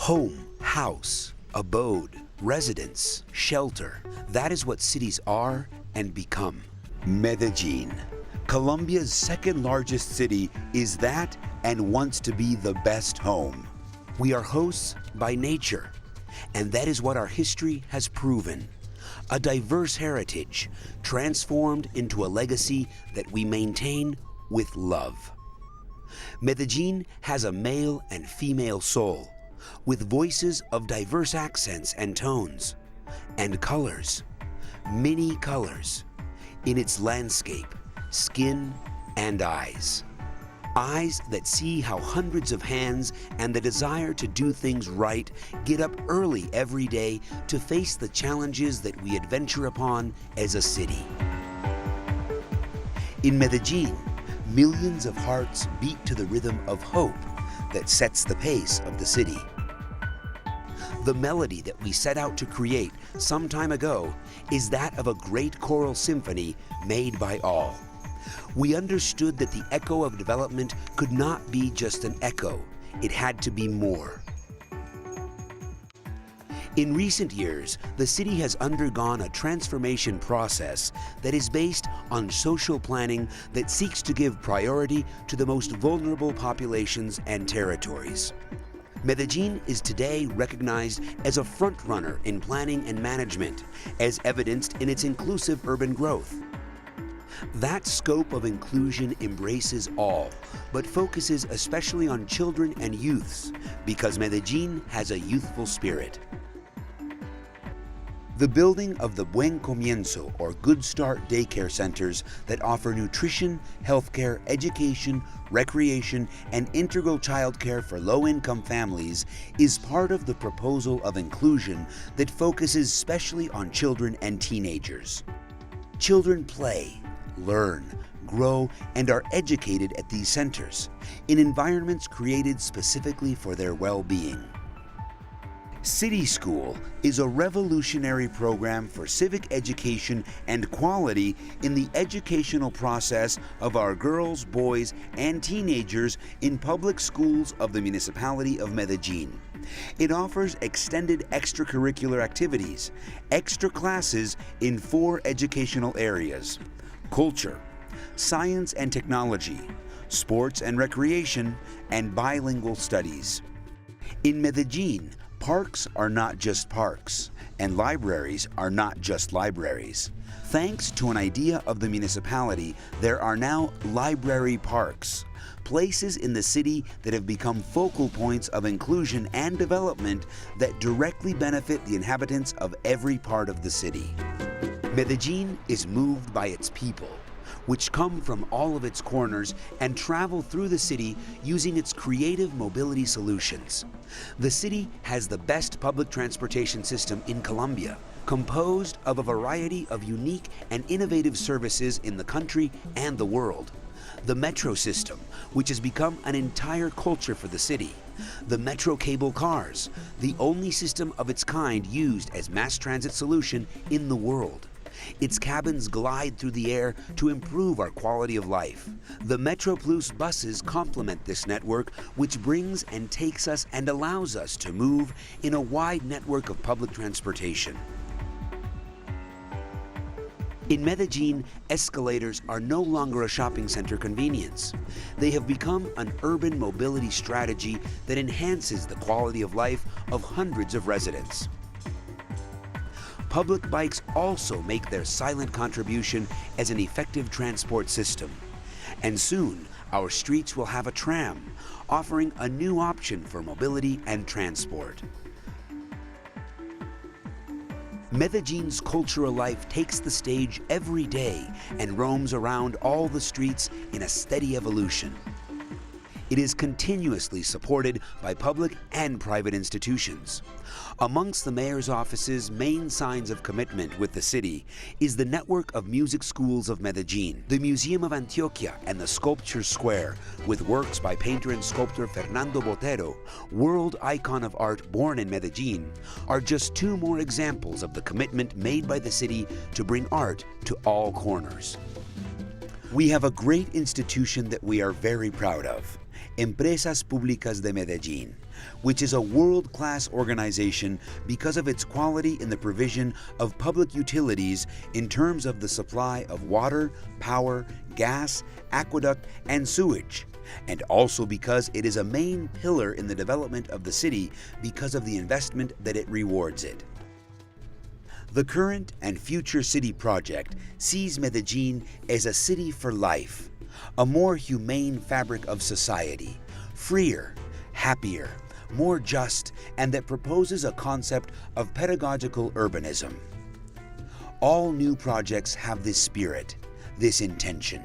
Home, house, abode, residence, shelter. That is what cities are and become. Medellin, Colombia's second largest city, is that and wants to be the best home. We are hosts by nature, and that is what our history has proven. A diverse heritage transformed into a legacy that we maintain with love. Medellin has a male and female soul, with voices of diverse accents and tones, and colors, many colors, in its landscape, skin, and eyes. Eyes that see how hundreds of hands and the desire to do things right get up early every day to face the challenges that we adventure upon as a city. In Medellin, millions of hearts beat to the rhythm of hope that sets the pace of the city. The melody that we set out to create some time ago is that of a great choral symphony made by all. We understood that the echo of development could not be just an echo. It had to be more. In recent years, the city has undergone a transformation process that is based on social planning that seeks to give priority to the most vulnerable populations and territories. Medellin is today recognized as a frontrunner in planning and management, as evidenced in its inclusive urban growth. That scope of inclusion embraces all, but focuses especially on children and youths, because Medellin has a youthful spirit. The building of the Buen Comienzo, or Good Start daycare centers that offer nutrition, healthcare, education, recreation, and integral childcare for low-income families is part of the proposal of inclusion that focuses specially on children and teenagers. Children play, learn, grow, and are educated at these centers in environments created specifically for their well-being. City School is a revolutionary program for civic education and quality in the educational process of our girls, boys, and teenagers in public schools of the municipality of Medellin. It offers extended extracurricular activities, extra classes in 4 educational areas: culture, science and technology, sports and recreation, and bilingual studies. In Medellin, parks are not just parks, and libraries are not just libraries. Thanks to an idea of the municipality, there are now library parks, places in the city that have become focal points of inclusion and development that directly benefit the inhabitants of every part of the city. Medellin is moved by its people, which come from all of its corners and travel through the city using its creative mobility solutions. The city has the best public transportation system in Colombia, composed of a variety of unique and innovative services in the country and the world. The metro system, which has become an entire culture for the city. The metro cable cars, the only system of its kind used as mass transit solution in the world. Its cabins glide through the air to improve our quality of life. The MetroPlus buses complement this network, which brings and takes us and allows us to move in a wide network of public transportation. In Medellin, escalators are no longer a shopping center convenience. They have become an urban mobility strategy that enhances the quality of life of hundreds of residents. Public bikes also make their silent contribution as an effective transport system. And soon, our streets will have a tram, offering a new option for mobility and transport. Medellin's cultural life takes the stage every day and roams around all the streets in a steady evolution. It is continuously supported by public and private institutions. Amongst the mayor's office's main signs of commitment with the city is the network of music schools of Medellin, the Museum of Antioquia, and the Sculpture Square, with works by painter and sculptor Fernando Botero, world icon of art born in Medellin, are just 2 more examples of the commitment made by the city to bring art to all corners. We have a great institution that we are very proud of. Empresas Públicas de Medellín, which is a world-class organization because of its quality in the provision of public utilities in terms of the supply of water, power, gas, aqueduct, and sewage, and also because it is a main pillar in the development of the city because of the investment that it rewards it. The current and future city project sees Medellín as a city for life, a more humane fabric of society, freer, happier, more just, and that proposes a concept of pedagogical urbanism. All new projects have this spirit, this intention.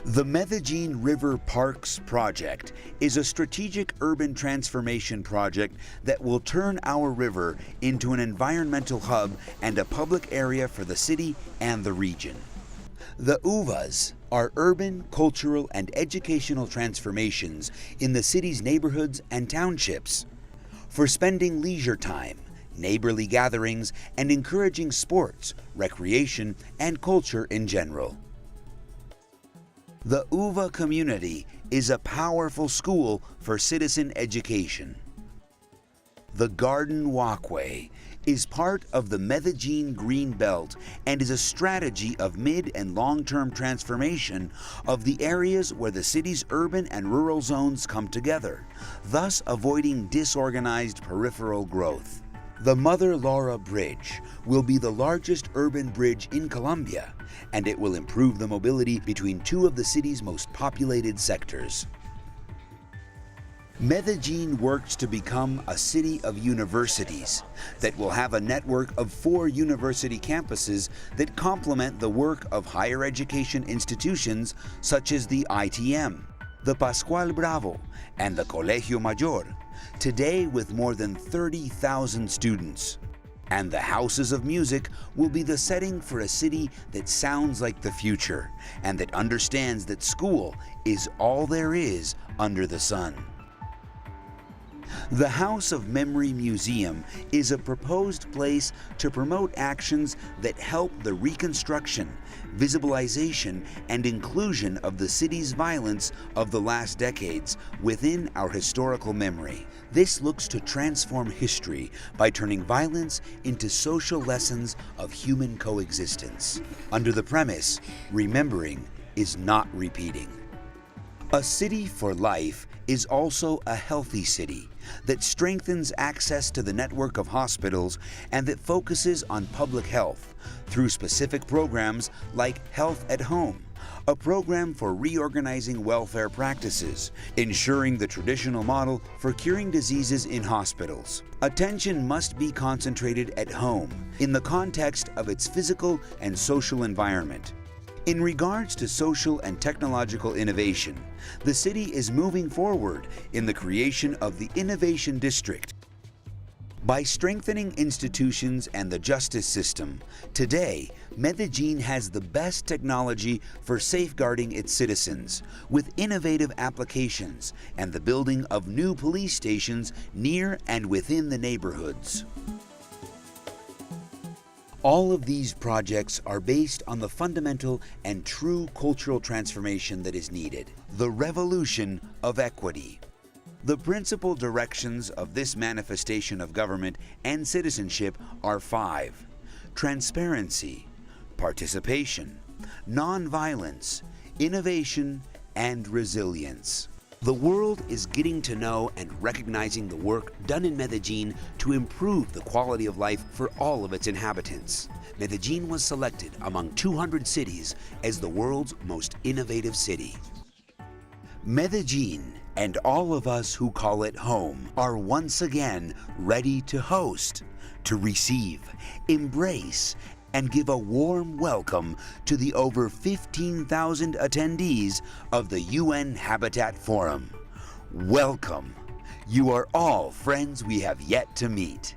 The Medellín River Parks project is a strategic urban transformation project that will turn our river into an environmental hub and a public area for the city and the region. The UVAs are urban, cultural, and educational transformations in the city's neighborhoods and townships for spending leisure time, neighborly gatherings, and encouraging sports, recreation, and culture in general. The UVA community is a powerful school for citizen education. The Garden Walkway is part of the Medellín Green Belt and is a strategy of mid and long-term transformation of the areas where the city's urban and rural zones come together, thus avoiding disorganized peripheral growth. The Mother Laura Bridge will be the largest urban bridge in Colombia, and it will improve the mobility between two of the city's most populated sectors. Medellín works to become a city of universities that will have a network of 4 university campuses that complement the work of higher education institutions such as the ITM, the Pascual Bravo, and the Colegio Mayor, today with more than 30,000 students. And the houses of music will be the setting for a city that sounds like the future and that understands that school is all there is under the sun. The House of Memory Museum is a proposed place to promote actions that help the reconstruction, visibilization, and inclusion of the city's violence of the last decades within our historical memory. This looks to transform history by turning violence into social lessons of human coexistence, under the premise, remembering is not repeating. A city for life is also a healthy city that strengthens access to the network of hospitals and that focuses on public health through specific programs like Health at Home, a program for reorganizing welfare practices, ensuring the traditional model for curing diseases in hospitals. Attention must be concentrated at home in the context of its physical and social environment. In regards to social and technological innovation, the city is moving forward in the creation of the Innovation District. By strengthening institutions and the justice system, today, Medellín has the best technology for safeguarding its citizens, with innovative applications and the building of new police stations near and within the neighborhoods. All of these projects are based on the fundamental and true cultural transformation that is needed, the revolution of equity. The principal directions of this manifestation of government and citizenship are 5: transparency, participation, nonviolence, innovation, and resilience. The world is getting to know and recognizing the work done in Medellín to improve the quality of life for all of its inhabitants. Medellín was selected among 200 cities as the world's most innovative city. Medellín and all of us who call it home are once again ready to host, to receive, embrace, and give a warm welcome to the over 15,000 attendees of the UN Habitat Forum. Welcome. You are all friends we have yet to meet.